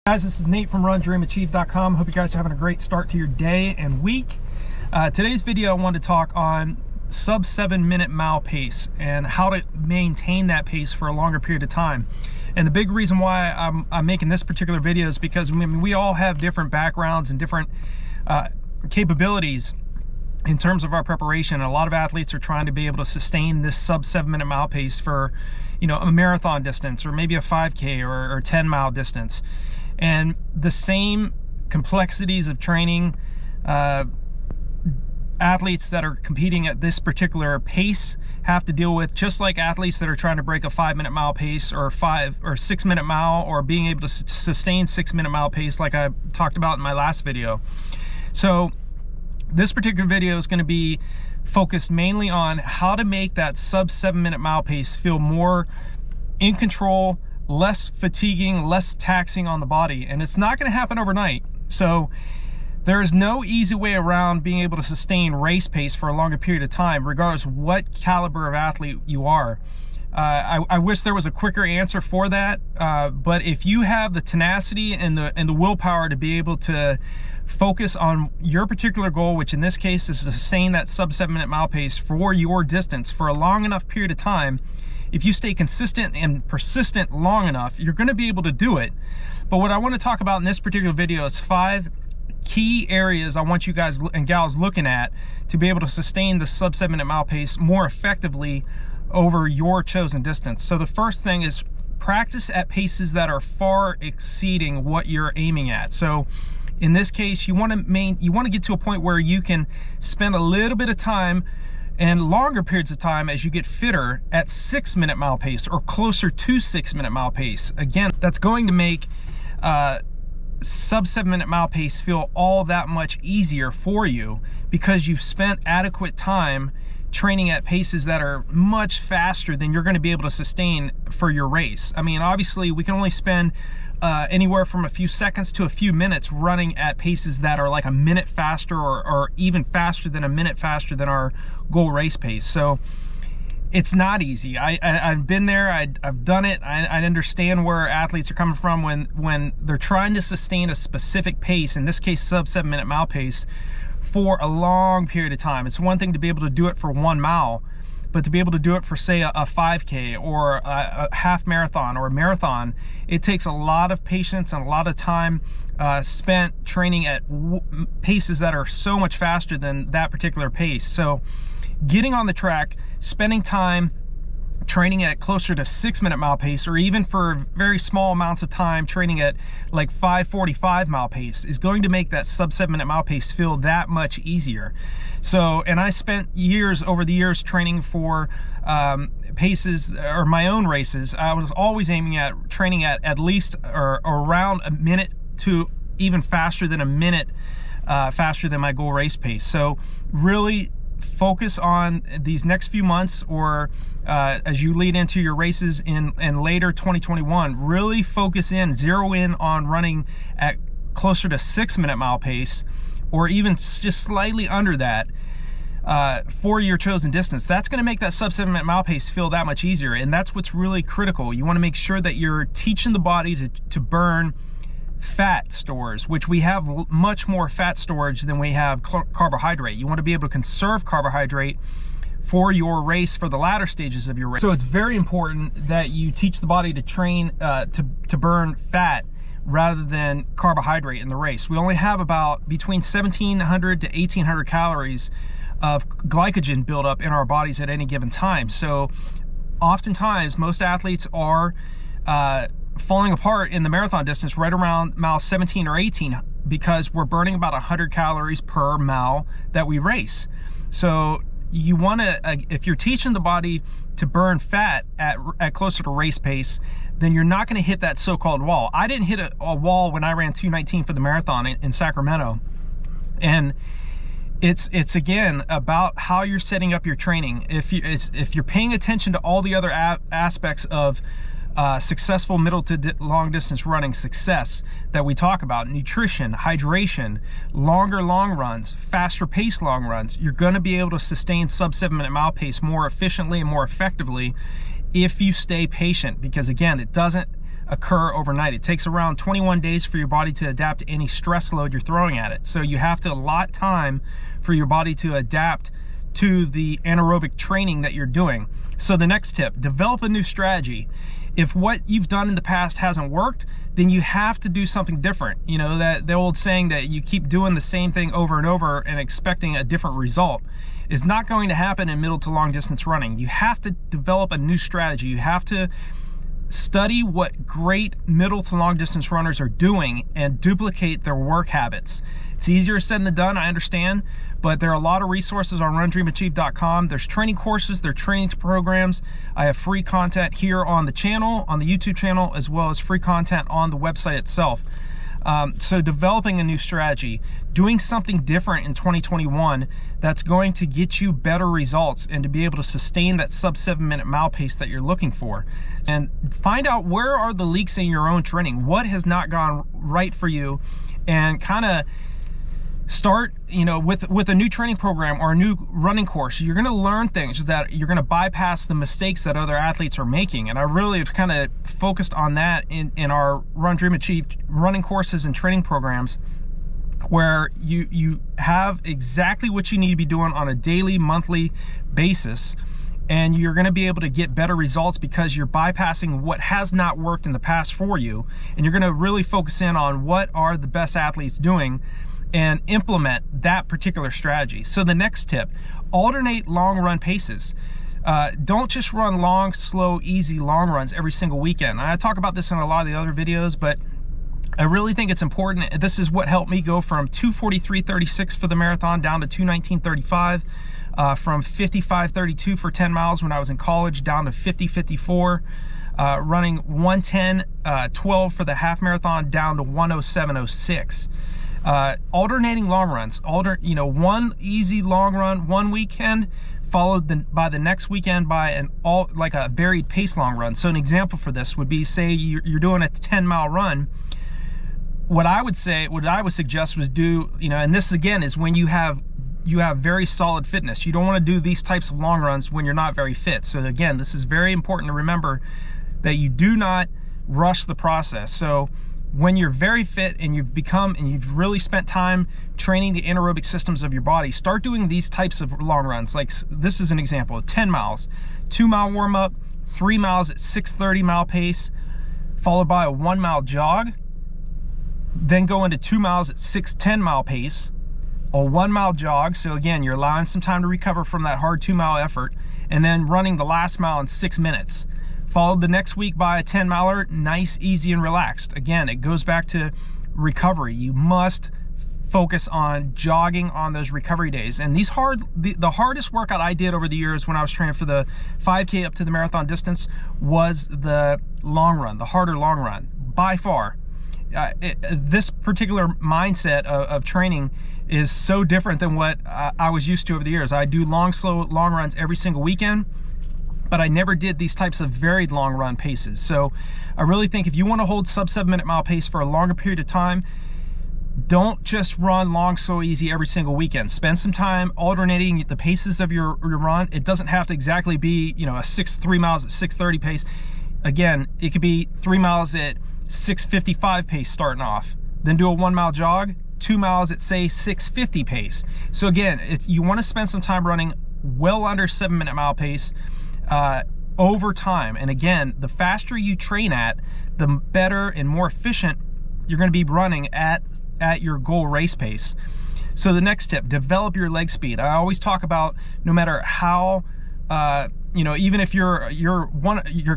Guys, this is Nate from RunDreamAchieve.com. Hope you guys are having a great start to your day and week. Today's video, I wanted to talk on sub 7 minute mile pace and how to maintain that pace for a longer period of time. And the big reason why I'm making this particular video is because we all have different backgrounds and different capabilities in terms of our preparation. A lot of athletes are trying to be able to sustain this sub 7 minute mile pace for, a marathon distance or maybe a 5K or 10 mile distance. And the same complexities of training athletes that are competing at this particular pace have to deal with, just like athletes that are trying to break a 5 minute mile pace or 5 or 6 minute mile, or being able to sustain 6 minute mile pace like I talked about in my last video. So this particular video is going to be focused mainly on how to make that sub 7 minute mile pace feel more in control, less fatiguing, less taxing on the body. And it's not going to happen overnight. So there is no easy way around being able to sustain race pace for a longer period of time, regardless of what caliber of athlete you are. I wish there was a quicker answer for that, but if you have the tenacity and the willpower to be able to focus on your particular goal, which in this case is to sustain that sub 7 minute mile pace for your distance for a long enough period of time, if you stay consistent and persistent long enough, you're going to be able to do it. But what I want to talk about in this particular video is 5 key areas I want you guys and gals looking at to be able to sustain the sub 7 minute mile pace more effectively over your chosen distance. So the first thing is practice at paces that are far exceeding what you're aiming at. So in this case, you want to get to a point where you can spend a little bit of time and longer periods of time as you get fitter at 6 minute mile pace or closer to 6 minute mile pace. Again, that's going to make sub 7 minute mile pace feel all that much easier for you because you've spent adequate time training at paces that are much faster than you're going to be able to sustain for your race. I mean, obviously we can only spend anywhere from a few seconds to a few minutes running at paces that are like a minute faster or even faster than a minute faster than our goal race pace. So it's not easy. I've been there, I've done it. I understand where athletes are coming from when they're trying to sustain a specific pace, in this case sub 7 minute mile pace, for a long period of time. It's one thing to be able to do it for 1 mile, but to be able to do it for, say, a 5K or a half marathon or a marathon, it takes a lot of patience and a lot of time spent training at paces that are so much faster than that particular pace. So getting on the track, spending time training at closer to 6 minute mile pace, or even for very small amounts of time training at like 5:45 mile pace, is going to make that sub 7 minute mile pace feel that much easier. So, and I spent years over the years training for paces or my own races. I was always aiming at training at least or around a minute to even faster than a minute faster than my goal race pace. So really focus on these next few months, or as you lead into your races in later 2021, really zero in on running at closer to 6 minute mile pace, or even just slightly under that for your chosen distance. That's going to make that sub 7 minute mile pace feel that much easier. And that's what's really critical. You want to make sure that you're teaching the body to burn fat stores, which we have much more fat storage than we have carbohydrate. You want to be able to conserve carbohydrate for your race, for the latter stages of your race. So it's very important that you teach the body to train to burn fat rather than carbohydrate in the race. We only have about between 1,700 to 1,800 calories of glycogen buildup in our bodies at any given time. So oftentimes most athletes are falling apart in the marathon distance right around mile 17 or 18 because we're burning about 100 calories per mile that we race. So you want to, if you're teaching the body to burn fat at closer to race pace, then you're not going to hit that so-called wall. I didn't hit a wall when I ran 2:19 for the marathon in Sacramento. And it's again about how you're setting up your training. If you're paying attention to all the other aspects of successful middle to long distance running success that we talk about, nutrition, hydration, longer long runs, faster pace long runs, you're going to be able to sustain sub 7 minute mile pace more efficiently and more effectively if you stay patient. Because again, it doesn't occur overnight. It takes around 21 days for your body to adapt to any stress load you're throwing at it. So you have to allot time for your body to adapt to the anaerobic training that you're doing. So the next tip, develop a new strategy. If what you've done in the past hasn't worked, then you have to do something different. You know, that the old saying that you keep doing the same thing over and over and expecting a different result is not going to happen in middle to long distance running. You have to develop a new strategy. You have to study what great middle to long distance runners are doing and duplicate their work habits. It's easier said than done, I understand, but there are a lot of resources on RunDreamAchieve.com. There's training courses, there are training programs. I have free content here on the channel, on the YouTube channel, as well as free content on the website itself. So developing a new strategy, doing something different in 2021 that's going to get you better results and to be able to sustain that sub 7 minute mile pace that you're looking for. And find out where are the leaks in your own training, what has not gone right for you, and kind of start, you know, with a new training program or a new running course. You're going to learn things that you're going to bypass the mistakes that other athletes are making. And I really have kind of focused on that in our Run Dream Achieve running courses and training programs, where you have exactly what you need to be doing on a daily, monthly basis. And you're going to be able to get better results because you're bypassing what has not worked in the past for you. And you're going to really focus in on what are the best athletes doing and implement that particular strategy. So the next tip, alternate long run paces. Don't just run long, slow, easy long runs every single weekend. I talk about this in a lot of the other videos, but I really think it's important. This is what helped me go from 2:43.36 for the marathon down to 2:19.35, from 55.32 for 10 miles when I was in college down to 50.54, running 1:10.12 for the half marathon down to 1:07.06. Alternating long runs, one easy long run one weekend, followed by the next weekend by a varied pace long run. So an example for this would be, say you're doing a 10-mile run. What I would suggest was do, and this again is when you have very solid fitness. You don't want to do these types of long runs when you're not very fit. So again, this is very important to remember that you do not rush the process. So when you're very fit and you've really spent time training the anaerobic systems of your body, start doing these types of long runs. Like this is an example of 10 miles, 2-mile warm up, 3 miles at 6:30 mile pace, followed by a 1-mile jog, then go into 2 miles at 6:10 mile pace, a 1-mile jog. So again, you're allowing some time to recover from that hard 2-mile effort, and then running the last mile in 6 minutes. Followed the next week by a 10-miler, nice, easy, and relaxed. Again, it goes back to recovery. You must focus on jogging on those recovery days. And the hardest workout I did over the years when I was training for the 5K up to the marathon distance was the long run, the harder long run, by far. This particular mindset of training is so different than what I was used to over the years. I do long, slow, long runs every single weekend, but I never did these types of varied long run paces. So I really think if you want to hold sub 7 minute mile pace for a longer period of time, don't just run long, slow, easy every single weekend. Spend some time alternating the paces of your run. It doesn't have to exactly be, a 3 miles at 6:30 pace. Again, it could be 3 miles at 6:55 pace starting off, then do a 1-mile jog, 2 miles at say 6:50 pace. So again, you want to spend some time running well under 7 minute mile pace over time. And again, the faster you train the better and more efficient you're going to be running at your goal race pace. So the next tip, develop your leg speed. I always talk about, no matter how even if you're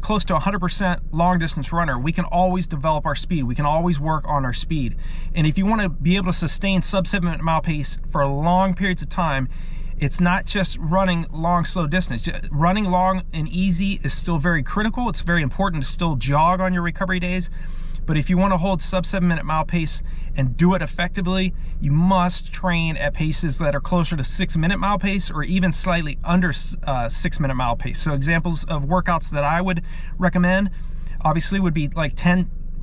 close to 100% long distance runner, we can always develop our speed. We can always work on our speed. And if you want to be able to sustain sub 7 minute mile pace for long periods of time, it's not just running long, slow distance. Running long and easy is still very critical. It's very important to still jog on your recovery days. But if you want to hold sub 7 minute mile pace and do it effectively, you must train at paces that are closer to 6 minute mile pace or even slightly under 6 minute mile pace. So examples of workouts that I would recommend obviously would be like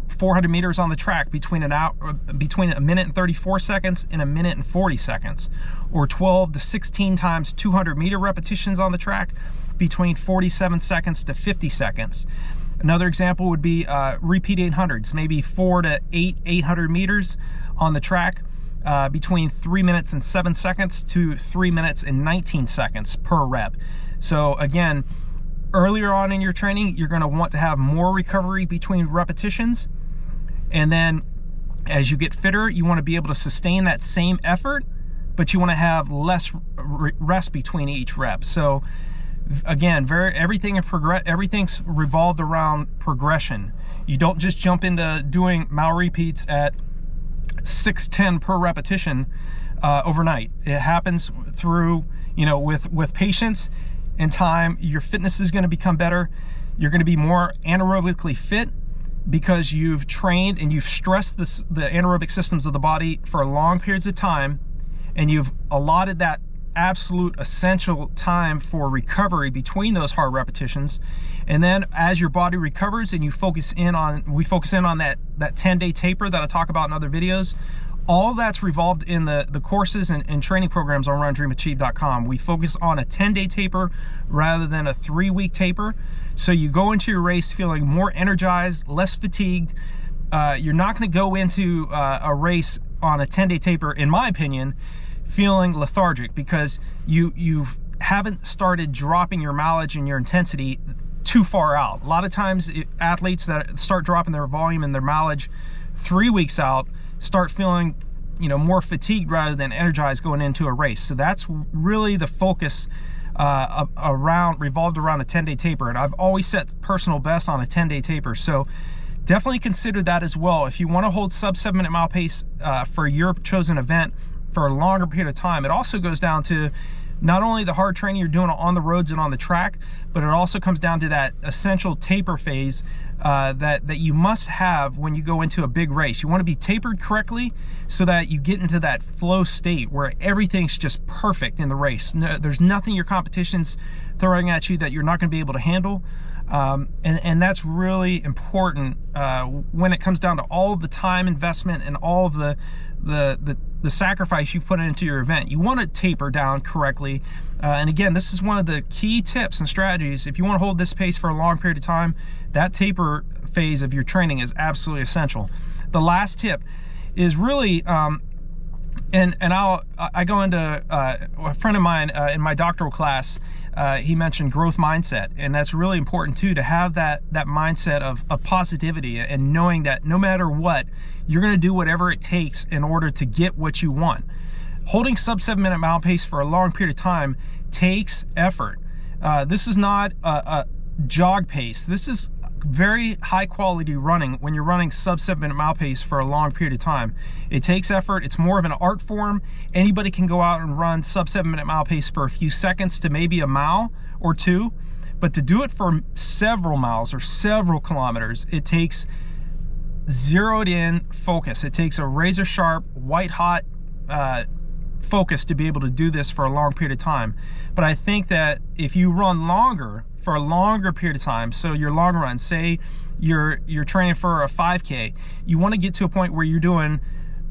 400 meters on the track between a minute and 34 seconds and a minute and 40 seconds, or 12 to 16 times 200 meter repetitions on the track between 47 seconds to 50 seconds. Another example would be repeat 800s, maybe 4 to 800 meters on the track, between 3 minutes and 7 seconds to 3 minutes and 19 seconds per rep. So again, earlier on in your training, you're going to want to have more recovery between repetitions, and then as you get fitter, you want to be able to sustain that same effort, but you want to have less rest between each rep. So again, everything's revolved around progression. You don't just jump into doing mile repeats at 610 per repetition overnight. It happens through, with patience and time. Your fitness is going to become better. You're going to be more anaerobically fit because you've trained and you've stressed the anaerobic systems of the body for long periods of time, and you've allotted that absolute essential time for recovery between those hard repetitions. And then as your body recovers and we focus in on that 10-day taper that I talk about in other videos, all that's revolved in the courses and training programs on RunDreamAchieve.com. We focus on a 10-day taper rather than a 3-week taper. So you go into your race feeling more energized, less fatigued. You're not going to go into a race on a 10-day taper, in my opinion, feeling lethargic, because you haven't started dropping your mileage and your intensity too far out. A lot of times athletes that start dropping their volume and their mileage 3 weeks out start feeling more fatigued rather than energized going into a race. So that's really the focus revolved around a 10-day taper, and I've always set personal best on a 10-day taper. So definitely consider that as well. If you want to hold sub 7-minute mile pace for your chosen event for a longer period of time, it also goes down to not only the hard training you're doing on the roads and on the track, but it also comes down to that essential taper phase that you must have when you go into a big race. You want to be tapered correctly so that you get into that flow state where everything's just perfect in the race. There's nothing your competition's throwing at you that you're not going to be able to handle. And that's really important when it comes down to all of the time investment and all of the sacrifice you've put into your event. You want to taper down correctly. And again, this is one of the key tips and strategies. If you want to hold this pace for a long period of time, that taper phase of your training is absolutely essential. The last tip is really, and I go into a friend of mine in my doctoral class. He mentioned growth mindset, and that's really important too, to have that mindset of positivity and knowing that no matter what, you're going to do whatever it takes in order to get what you want. Holding sub 7-minute mile pace for a long period of time takes effort. This is not a jog pace. This is very high quality running when you're running sub 7-minute mile pace for a long period of time. It takes effort. It's more of an art form. Anybody can go out and run sub 7-minute mile pace for a few seconds to maybe a mile or two, but to do it for several miles or several kilometers, it takes zeroed in focus. It takes a razor sharp, white hot focus to be able to do this for a long period of time. But I think that if you run longer, for a longer period of time, so your long run, say you're training for a 5K, you want to get to a point where you're doing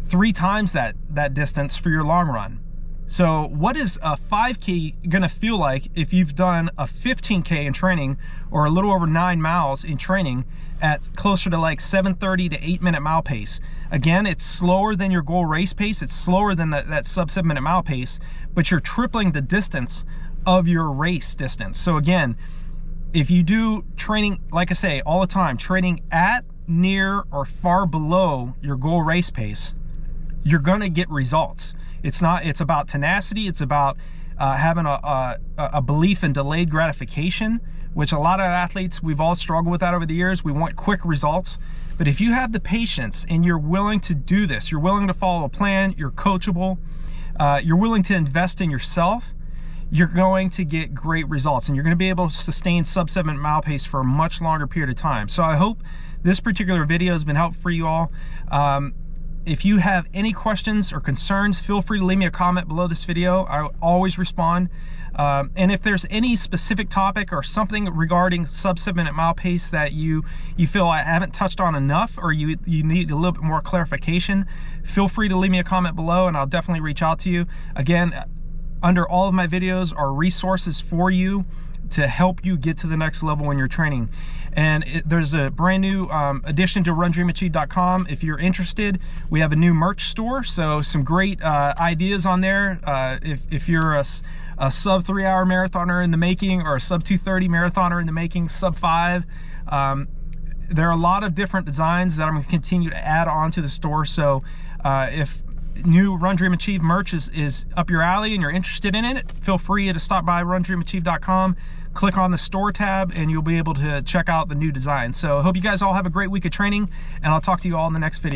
3 times that distance for your long run. So what is a 5K gonna feel like if you've done a 15K in training, or a little over 9 miles in training at closer to like 7:30 to 8-minute mile pace? Again, it's slower than your goal race pace. It's slower than that sub 7-minute mile pace, but you're tripling the distance of your race distance. So again, if you do training, like I say all the time, training at, near, or far below your goal race pace, you're gonna get results. It's about tenacity. It's about having a belief in delayed gratification, which a lot of athletes, we've all struggled with that over the years. We want quick results. But if you have the patience and you're willing to do this, you're willing to follow a plan, you're coachable, you're willing to invest in yourself, you're going to get great results, and you're going to be able to sustain sub 7 mile pace for a much longer period of time. So I hope this particular video has been helpful for you all. If you have any questions or concerns, feel free to leave me a comment below this video. I always respond. And if there's any specific topic or something regarding sub 7-minute mile pace that you feel I haven't touched on enough, or you need a little bit more clarification, feel free to leave me a comment below and I'll definitely reach out to you. Again, under all of my videos are resources for you to help you get to the next level in your training. And there's a brand new addition to RunDreamAchieve.com. If you're interested, we have a new merch store, so some great ideas on there. If you're a sub 3 hour marathoner in the making, or a sub 2:30 marathoner in the making, sub 5, there are a lot of different designs that I'm going to continue to add on to the store. So if new Run Dream Achieve merch is up your alley and you're interested in it, feel free to stop by RunDreamAchieve.com, click on the store tab, and you'll be able to check out the new design. So I hope you guys all have a great week of training, and I'll talk to you all in the next video.